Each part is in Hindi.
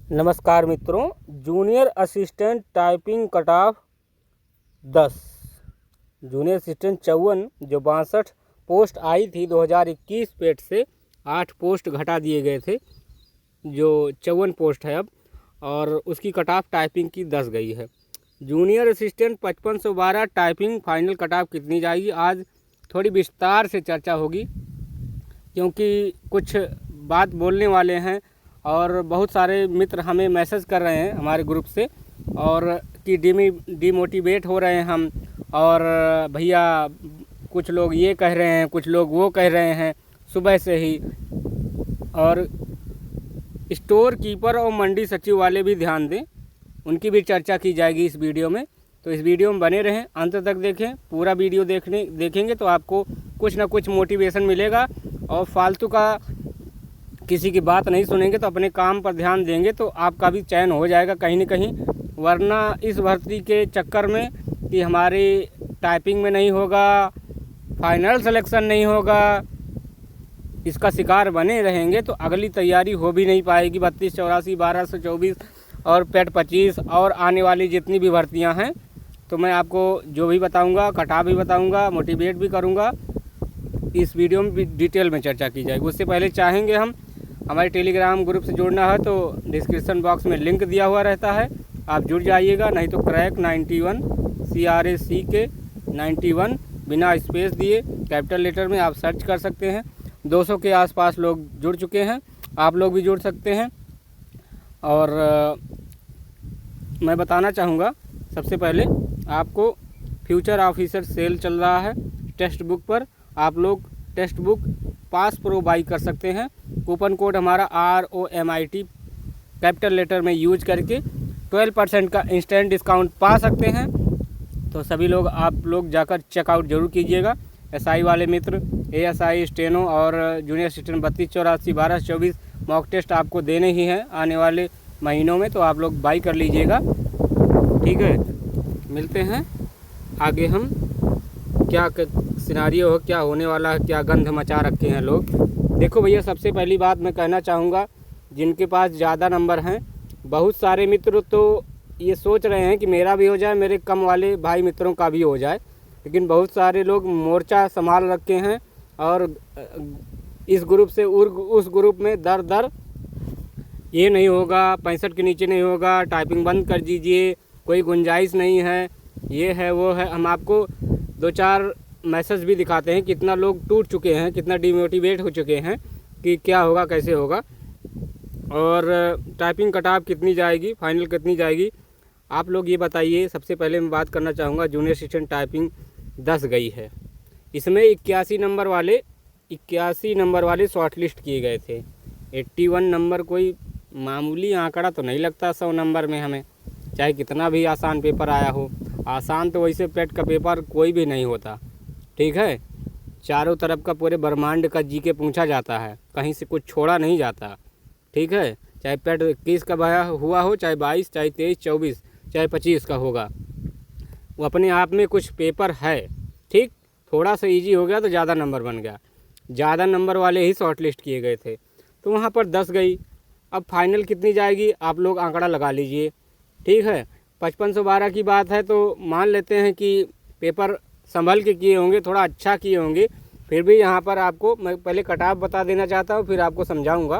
नमस्कार मित्रों, junior assistant typing cut off 10, junior assistant 54 जो 62 पोस्ट आई थी 2021 पेट से 8 पोस्ट घटा दिए गए थे, जो 54 पोस्ट है अब, और उसकी कट ऑफ टाइपिंग की 10 गई है। Junior assistant 5512 typing final cut off कितनी जाएगी, आज थोड़ी विस्तार से चर्चा होगी, क्योंकि कुछ बात बोलने वाले हैं और बहुत सारे मित्र हमें मैसेज कर रहे हैं हमारे ग्रुप से, और कि डिमोटिवेट हो रहे हैं हम, और भैया कुछ लोग ये कह रहे हैं, कुछ लोग वो कह रहे हैं सुबह से ही। और स्टोर कीपर और मंडी सचिव वाले भी ध्यान दें, उनकी भी चर्चा की जाएगी इस वीडियो में। तो इस वीडियो में बने रहें, अंत तक देखें। पूरा वीडियो देखेंगे तो आपको कुछ ना कुछ मोटिवेशन मिलेगा, और फालतू का किसी की बात नहीं सुनेंगे तो अपने काम पर ध्यान देंगे तो आपका भी चयन हो जाएगा कहीं न कहीं। वरना इस भर्ती के चक्कर में कि हमारी टाइपिंग में नहीं होगा, फाइनल सिलेक्शन नहीं होगा, इसका शिकार बने रहेंगे तो अगली तैयारी हो भी नहीं पाएगी। 32, 84, 1224 और पेट 25 और आने वाली जितनी भी भर्तियां हैं, तो मैं आपको जो भी बताऊंगा, कटा भी बताऊंगा, मोटिवेट भी करूंगा। इस वीडियो में भी डिटेल में चर्चा की जाएगी। उससे पहले चाहेंगे हम हमारे टेलीग्राम ग्रुप से जुड़ना है तो डिस्क्रिप्शन बॉक्स में लिंक दिया हुआ रहता है, आप जुड़ जाइएगा। नहीं तो क्रैक 91 CRACK 91 बिना स्पेस दिए कैपिटल लेटर में आप सर्च कर सकते हैं। 200 के आसपास लोग जुड़ चुके हैं, आप लोग भी जुड़ सकते हैं। और मैं बताना चाहूँगा, सबसे पहले आपको फ्यूचर ऑफिसर सेल चल रहा है टेक्स्ट बुक पर, आप लोग text book pass pro by कर सकते हैं। कूपन कोड हमारा ROMIT कैपिटल लेटर में यूज करके 12% का इंस्टेंट डिस्काउंट पा सकते हैं। तो सभी लोग आप लोग जाकर चेकआउट जरूर कीजिएगा। SI वाले मित्र, ASI, स्टेनो और जूनियर असिस्टेंट 32, 84, 12, 24 मॉक टेस्ट आपको देने ही हैं आने वाले महीनों में, तो आप लोग बाई कर लीजिएगा। ठीक है, मिलते हैं आगे। हम क्या सिनारियो हो, क्या होने वाला है, क्या गंध मचा रखे हैं लोग। देखो भैया, सबसे पहली बात मैं कहना चाहूँगा, जिनके पास ज़्यादा नंबर हैं, बहुत सारे मित्र तो ये सोच रहे हैं कि मेरा भी हो जाए, मेरे कम वाले भाई मित्रों का भी हो जाए, लेकिन बहुत सारे लोग मोर्चा संभाल रखे हैं और इस ग्रुप से उस ग्रुप में दर ये नहीं होगा, 65 के नीचे नहीं होगा, टाइपिंग बंद कर दीजिए, कोई गुंजाइश नहीं है, ये है वो है। हम आपको 2-4 मैसेज भी दिखाते हैं, कितना लोग टूट चुके हैं, कितना डिमोटिवेट हो चुके हैं कि क्या होगा, कैसे होगा, और टाइपिंग कट ऑफ कितनी जाएगी, फाइनल कितनी जाएगी, आप लोग ये बताइए। सबसे पहले मैं बात करना चाहूँगा, जूनियर असिस्टेंट टाइपिंग 10 गई है, इसमें 81 नंबर वाले शॉर्ट लिस्ट किए गए थे। 81 नंबर कोई मामूली आंकड़ा तो नहीं लगता 100 नंबर में हमें, चाहे कितना भी आसान पेपर आया हो। आसान तो वैसे पेट का पेपर कोई भी नहीं होता, ठीक है। चारों तरफ का पूरे ब्रह्मांड का जीके पूछा जाता है, कहीं से कुछ छोड़ा नहीं जाता, ठीक है। चाहे पेट 21 का भया हुआ हो, चाहे 22, चाहे 23, 24, चाहे 25 का होगा, वो अपने आप में कुछ पेपर है, ठीक। थोड़ा सा इजी हो गया तो ज़्यादा नंबर बन गया, ज़्यादा नंबर वाले ही शॉर्ट लिस्ट किए गए थे, तो वहाँ पर 10 गई। अब फाइनल कितनी जाएगी आप लोग आंकड़ा लगा लीजिए, ठीक है। 5512 की बात है तो मान लेते हैं कि पेपर संभल के किए होंगे, थोड़ा अच्छा किए होंगे। फिर भी यहाँ पर आपको मैं पहले कट ऑफ बता देना चाहता हूँ, फिर आपको समझाऊँगा।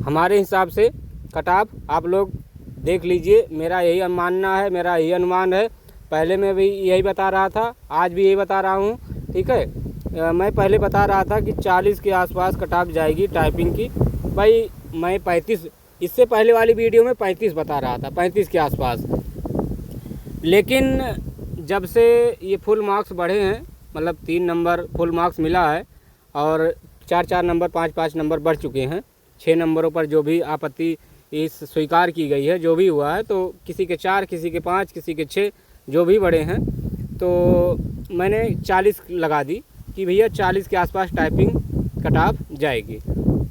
हमारे हिसाब से कट ऑफ आप लोग देख लीजिए, मेरा यही मानना है, मेरा यही अनुमान है। पहले मैं भी यही बता रहा था, आज भी यही बता रहा हूँ, ठीक है। मैं पहले बता रहा था कि 40 के आसपास कट ऑफ जाएगी टाइपिंग की। भाई मैं 35, इससे पहले वाली वीडियो में 35 बता रहा था, 35 के आसपास। लेकिन जब से ये फुल मार्क्स बढ़े हैं, मतलब 3 नंबर फुल मार्क्स मिला है और 4-4 नंबर, 5-5 नंबर बढ़ चुके हैं, 6 नंबरों पर जो भी आपत्ति इस स्वीकार की गई है, जो भी हुआ है, तो किसी के 4, किसी के 5, किसी के 6 जो भी बढ़े हैं, तो मैंने 40 लगा दी कि भैया 40 के आसपास टाइपिंग कट ऑफ जाएगी।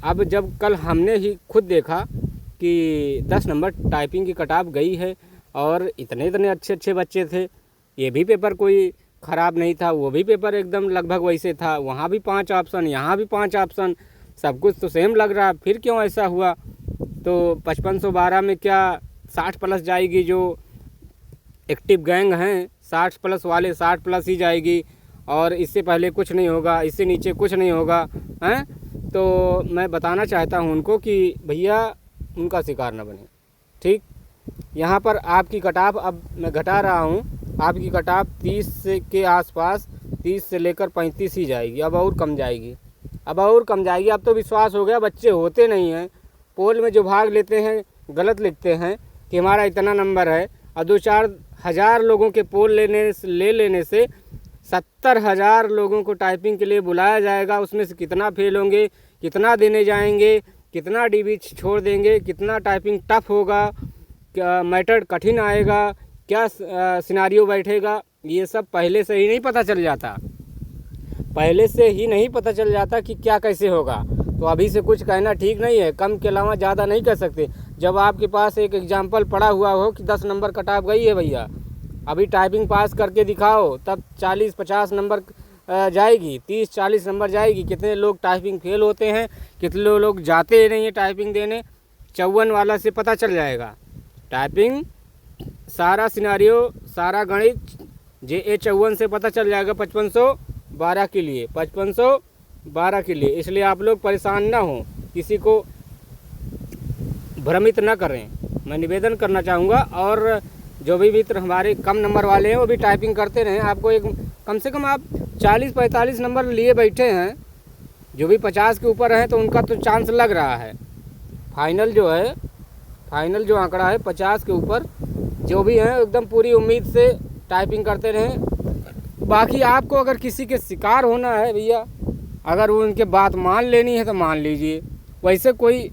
अब जब कल हमने ही खुद देखा कि 10 नंबर टाइपिंग की कट ऑफ गई है और इतने अच्छे बच्चे थे, ये भी पेपर कोई ख़राब नहीं था, वो भी पेपर एकदम लगभग वैसे था, वहाँ भी 5 ऑप्शन, यहाँ भी 5 ऑप्शन, सब कुछ तो सेम लग रहा, फिर क्यों ऐसा हुआ। तो 5512 में क्या 60 प्लस जाएगी, जो एक्टिव गैंग हैं 60 प्लस वाले 60 प्लस ही जाएगी, और इससे पहले कुछ नहीं होगा, इससे नीचे कुछ नहीं होगा हैं। तो मैं बताना चाहता हूं उनको कि भैया उनका शिकार न बने। ठीक, यहाँ पर आपकी कटाव अब मैं घटा रहा हूँ, आपकी कटाव 30 के आसपास, 30 से लेकर 35 ही जाएगी, अब और कम जाएगी, अब और कम जाएगी। अब तो विश्वास हो गया, बच्चे होते नहीं हैं, पोल में जो भाग लेते हैं गलत लिखते हैं कि हमारा इतना नंबर है, और 2-4 हज़ार लोगों के पोल ले लेने से 70,000 लोगों को टाइपिंग के लिए बुलाया जाएगा। उसमें से कितना फेल होंगे, कितना देने जाएंगे, कितना डीबी छोड़ देंगे, कितना टाइपिंग टफ होगा, क्या मैथड कठिन आएगा, क्या सिनारियो बैठेगा, ये सब पहले से ही नहीं पता चल जाता, पहले से ही नहीं पता चल जाता कि क्या कैसे होगा। तो अभी से कुछ कहना ठीक नहीं है, कम के अलावा ज़्यादा नहीं कह सकते। जब आपके पास एक एग्जाम्पल पड़ा हुआ हो कि 10 नंबर कटाव गई है भैया, अभी टाइपिंग पास करके दिखाओ, तब 40-50 नंबर जाएगी, 30-40 नंबर जाएगी। कितने लोग टाइपिंग फेल होते हैं, कितने लोग जाते नहीं हैं टाइपिंग देने, 54 वाला से पता चल जाएगा। टाइपिंग सारा सिनारियो, सारा गणित JA 54 से पता चल जाएगा 5512 के लिए, 5512 के लिए। इसलिए आप लोग परेशान ना हो, किसी को भ्रमित ना करें, मैं निवेदन करना चाहूँगा। और जो भी मित्र हमारे कम नंबर वाले हैं वो भी टाइपिंग करते रहें। आपको एक कम से कम आप 40-45 नंबर लिए बैठे हैं, जो भी 50 के ऊपर हैं तो उनका तो चांस लग रहा है। फाइनल जो है, फाइनल जो आंकड़ा है 50 के ऊपर, जो भी हैं एकदम पूरी उम्मीद से टाइपिंग करते रहें। बाकी आपको अगर किसी के शिकार होना है भैया, अगर वो उनके बात मान लेनी है तो मान लीजिए। वैसे कोई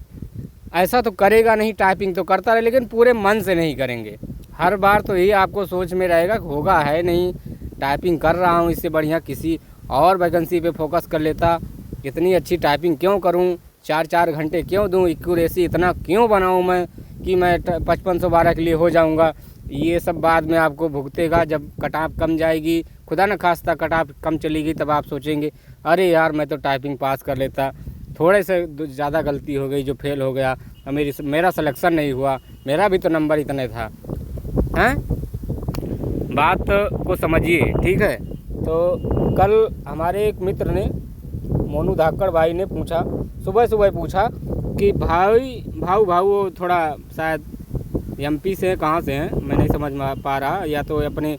ऐसा तो करेगा नहीं, टाइपिंग तो करता रहे लेकिन पूरे मन से नहीं करेंगे। हर बार तो यही आपको सोच में रहेगा होगा है नहीं, टाइपिंग कर रहा हूँ, इससे बढ़िया किसी और वैकेंसी पे फोकस कर लेता, इतनी अच्छी टाइपिंग क्यों करूँ, 4-4 घंटे क्यों दूँ, एक्यूरेसी इतना क्यों बनाऊँ मैं कि मैं 5512 के लिए हो जाऊँगा। ये सब बाद में आपको भुगतेगा जब कटाव कम जाएगी, खुदा न खास्ता कटाव कम चलेगी, तब आप सोचेंगे अरे यार मैं तो टाइपिंग पास कर लेता, थोड़े से ज़्यादा गलती हो गई जो फेल हो गया, मेरा सिलेक्शन नहीं हुआ, मेरा भी तो नंबर इतने था हैं। बात को समझिए, ठीक है। तो कल हमारे एक मित्र ने, मोनू धाकड़ भाई ने पूछा, सुबह पूछा कि भाऊ थोड़ा शायद MP से कहाँ से हैं मैं नहीं समझ पा रहा, या तो अपने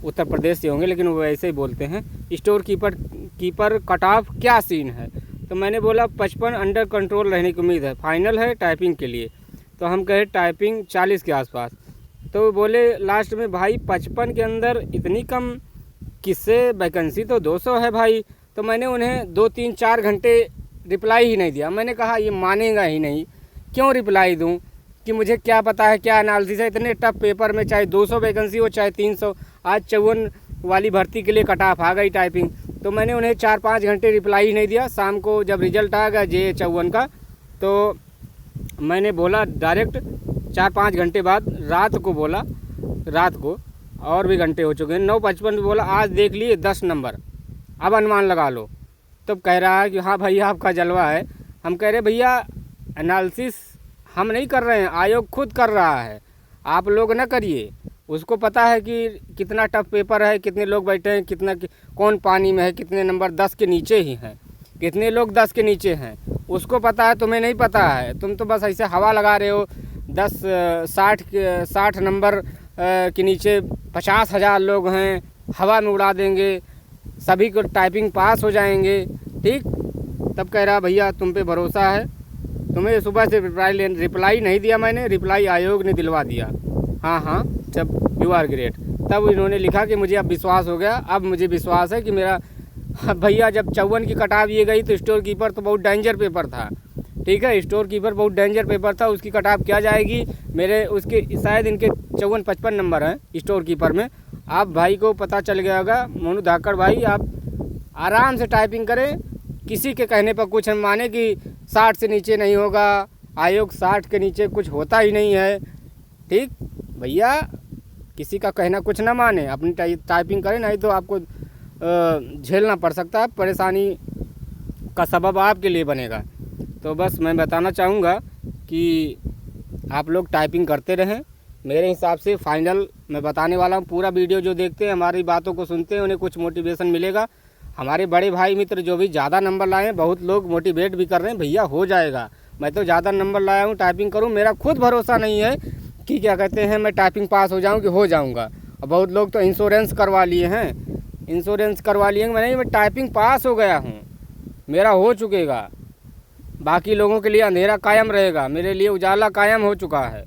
उत्तर प्रदेश से होंगे, लेकिन वो ऐसे ही बोलते हैं, स्टोर कीपर कट ऑफ क्या सीन है। तो मैंने बोला 55 अंडर कंट्रोल रहने की उम्मीद है, फाइनल है टाइपिंग के लिए। तो हम कहे टाइपिंग 40 के आसपास। तो बोले लास्ट में भाई 55 के अंदर इतनी कम किससे, वैकेंसी तो 200 है भाई। तो मैंने उन्हें 2-3-4 घंटे रिप्लाई ही नहीं दिया। मैंने कहा ये मानेगा ही नहीं, क्यों रिप्लाई दूं कि मुझे क्या पता है क्या एनालिसिस है। इतने टफ पेपर में चाहे 200 वैकेंसी हो चाहे 300, आज 54 वाली भर्ती के लिए कट ऑफ आ गई टाइपिंग। तो मैंने उन्हें 4-5 घंटे रिप्लाई ही नहीं दिया। शाम को जब रिजल्ट आ गया JA 54 का, तो मैंने बोला डायरेक्ट 4-5 घंटे बाद, रात को बोला, रात को और भी घंटे हो चुके हैं, 9:55 बोला आज देख लिए 10 नंबर, अब अनुमान लगा लो। तब कह रहा है कि हाँ भैया आपका जलवा है। हम कह रहे भैया एनालिसिस हम नहीं कर रहे हैं, आयोग खुद कर रहा है, आप लोग ना करिए। उसको पता है कि कितना टफ पेपर है, कितने लोग बैठे हैं, कितना कौन पानी में है, कितने नंबर 10 के नीचे ही हैं, कितने लोग 10 के नीचे हैं, उसको पता है, तुम्हें नहीं पता है। तुम तो बस ऐसे हवा लगा रहे हो। 60 नंबर के नीचे 50,000 लोग हैं, हवा में उड़ा देंगे, सभी को टाइपिंग पास हो जाएंगे। ठीक, तब कह रहा भैया तुम पे भरोसा है, तुम्हें सुबह से रिप्लाई नहीं दिया मैंने, रिप्लाई आयोग ने दिलवा दिया। हाँ जब यू आर ग्रेट। तब इन्होंने लिखा कि मुझे अब विश्वास हो गया, अब मुझे विश्वास है कि मेरा भैया जब 54 की कटाव ये गई तो स्टोर कीपर तो बहुत डेंजर पेपर था। ठीक है, स्टोर कीपर बहुत डेंजर पेपर था, उसकी कटाव क्या जाएगी मेरे, उसके शायद इनके 54-55 नंबर हैं स्टोर कीपर में। आप भाई को पता चल गया होगा, मोनू धाकड़ भाई, आप आराम से टाइपिंग करें, किसी के कहने पर कुछ हम माने कि 60 से नीचे नहीं होगा, आयोग 60 के नीचे कुछ होता ही नहीं है। ठीक भैया, किसी का कहना कुछ ना माने, अपनी टाइपिंग करें, नहीं तो आपको झेलना पड़ सकता है, परेशानी का सबब आपके लिए बनेगा। तो बस मैं बताना चाहूँगा कि आप लोग टाइपिंग करते रहें। मेरे हिसाब से फाइनल मैं बताने वाला हूँ। पूरा वीडियो जो देखते हैं, हमारी बातों को सुनते हैं, उन्हें कुछ मोटिवेशन मिलेगा। हमारे बड़े भाई मित्र जो भी ज़्यादा नंबर लाए हैं, बहुत लोग मोटिवेट भी कर रहे हैं, भैया हो जाएगा। मैं तो ज़्यादा नंबर लाया हूँ, टाइपिंग करूँ, मेरा खुद भरोसा नहीं है कि क्या कहते हैं मैं टाइपिंग पास हो जाऊँ कि हो जाऊँगा। और बहुत लोग तो इंश्योरेंस करवा लिए हैं, इंश्योरेंस करवा लिए मैं टाइपिंग पास हो गया हूँ, मेरा हो चुकेगा। बाकी लोगों के लिए अंधेरा कायम रहेगा, मेरे लिए उजाला कायम हो चुका है।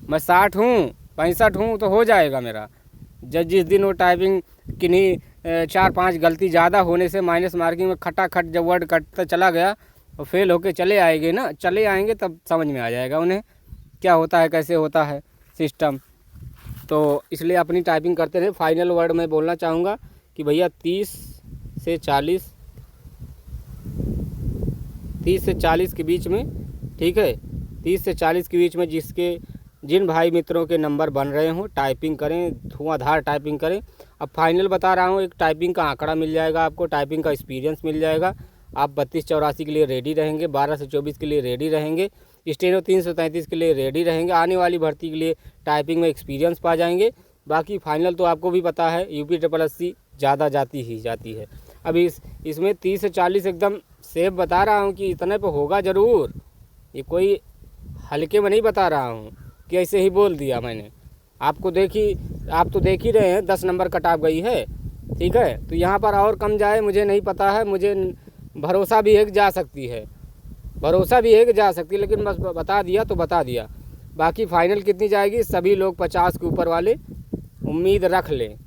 मैं 60 हूँ 65 हूँ तो हो जाएगा मेरा। जिस दिन वो टाइपिंग किन्हीं 4-5 गलती ज़्यादा होने से माइनस मार्किंग में खटाखट जब वर्ड कटता चला गया और फेल होके चले आएंगे तब समझ में आ जाएगा उन्हें क्या होता है, कैसे होता है सिस्टम। तो इसलिए अपनी टाइपिंग करते रहे। फाइनल वर्ड मैं बोलना चाहूँगा कि भैया 30 से 40 के बीच में, ठीक है, 30 से 40 के बीच में जिन भाई मित्रों के नंबर बन रहे हों, टाइपिंग करें, धुआंधार टाइपिंग करें। अब फाइनल बता रहा हूँ, एक टाइपिंग का आंकड़ा मिल जाएगा आपको, टाइपिंग का एक्सपीरियंस मिल जाएगा। आप 32-84 के लिए रेडी रहेंगे, 12 से 24 के लिए रेडी रहेंगे, स्टेनो 333 के लिए रेडी रहेंगे, आने वाली भर्ती के लिए टाइपिंग में एक्सपीरियंस पा जाएंगे। बाकी फाइनल तो आपको भी पता है, UP-SSC ज़्यादा जाती है। अब इसमें 30 से 40 एकदम सेफ बता रहा हूँ कि इतने पे होगा ज़रूर, ये कोई हल्के में नहीं बता रहा हूँ कि ऐसे ही बोल दिया मैंने। आप तो देख ही रहे हैं 10 नंबर कट ऑफ गई है, ठीक है। तो यहाँ पर और कम जाए मुझे नहीं पता है, मुझे भरोसा भी है कि जा सकती है, लेकिन बस बता दिया तो बता दिया। बाकी फाइनल कितनी जाएगी, सभी लोग 50 के ऊपर वाले उम्मीद रख लें।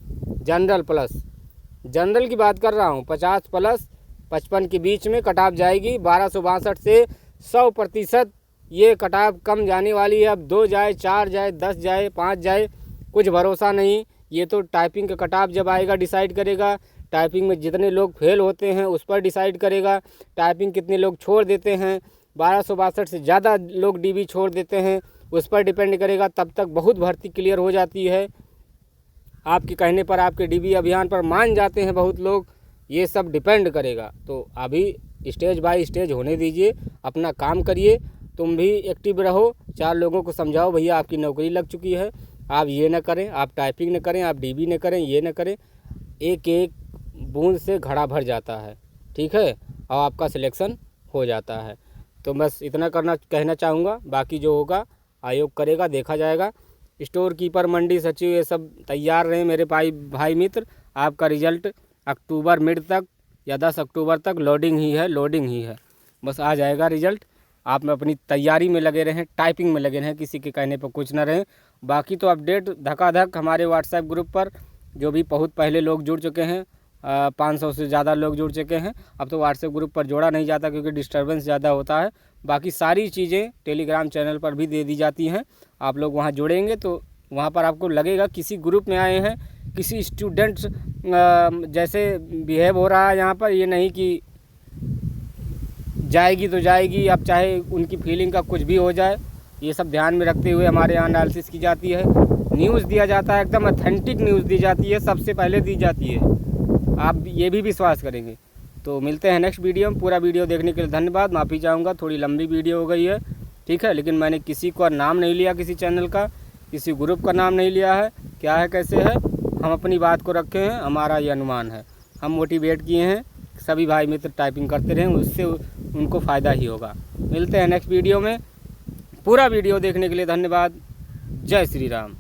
जनरल की बात कर रहा हूँ, 50 प्लस 55 के बीच में कट ऑफ जाएगी। 1262 से 100% ये कट ऑफ कम जाने वाली है। अब 2 जाए, 4 जाए, 10 जाए, 5 जाए, कुछ भरोसा नहीं। ये तो टाइपिंग का कट ऑफ जब आएगा डिसाइड करेगा। टाइपिंग में जितने लोग फेल होते हैं उस पर डिसाइड करेगा। टाइपिंग कितने लोग छोड़ देते हैं, 1262 से ज़्यादा लोग DB छोड़ देते हैं, उस पर डिपेंड करेगा। तब तक बहुत भर्ती क्लियर हो जाती है। आपके कहने पर, आपके DB अभियान पर मान जाते हैं बहुत लोग, ये सब डिपेंड करेगा। तो अभी स्टेज बाय स्टेज होने दीजिए, अपना काम करिए। तुम भी एक्टिव रहो, 4 लोगों को समझाओ भैया आपकी नौकरी लग चुकी है, आप ये न करें, आप टाइपिंग न करें, आप DB न करें, ये न करें। एक एक बूंद से घड़ा भर जाता है, ठीक है, और आपका सिलेक्शन हो जाता है। तो बस इतना कहना चाहूँगा। बाकी जो होगा आयोग करेगा, देखा जाएगा। स्टोर कीपर, मंडी सचिव, ये सब तैयार रहें मेरे भाई मित्र। आपका रिजल्ट अक्टूबर मिड तक या 10 अक्टूबर तक लोडिंग ही है, बस आ जाएगा रिजल्ट। आप में अपनी तैयारी में लगे रहें, टाइपिंग में लगे रहें, किसी के कहने पर कुछ ना रहें। बाकी तो अपडेट धकाधक हमारे व्हाट्सएप ग्रुप पर जो भी बहुत पहले लोग जुड़ चुके हैं, 500 से ज़्यादा लोग जुड़ चुके हैं। अब तो व्हाट्सएप ग्रुप पर जोड़ा नहीं जाता क्योंकि डिस्टर्बेंस ज़्यादा होता है। बाकी सारी चीज़ें टेलीग्राम चैनल पर भी दे दी जाती हैं। आप लोग वहाँ जुड़ेंगे तो वहाँ पर आपको लगेगा किसी ग्रुप में आए हैं, किसी स्टूडेंट्स जैसे बिहेव हो रहा है यहाँ पर। ये नहीं कि जाएगी तो जाएगी, अब चाहे उनकी फीलिंग का कुछ भी हो जाए, ये सब ध्यान में रखते हुए हमारे यहाँ एनालिसिस की जाती है। न्यूज़ दिया जाता है, एकदम ऑथेंटिक न्यूज़ दी जाती है, सबसे पहले दी जाती है। आप ये भी विश्वास करेंगे। तो मिलते हैं नेक्स्ट वीडियो में। पूरा वीडियो देखने के लिए धन्यवाद। माफ़ी चाहूँगा, थोड़ी लंबी वीडियो हो गई है, ठीक है, लेकिन मैंने किसी का नाम नहीं लिया, किसी चैनल का, किसी ग्रुप का नाम नहीं लिया है। क्या है, कैसे है, हम अपनी बात को रखे हैं, हमारा ये अनुमान है। हम मोटिवेट किए हैं सभी भाई मित्र टाइपिंग करते रहें, उससे उनको फ़ायदा ही होगा। मिलते हैं नेक्स्ट वीडियो में। पूरा वीडियो देखने के लिए धन्यवाद। जय श्री राम।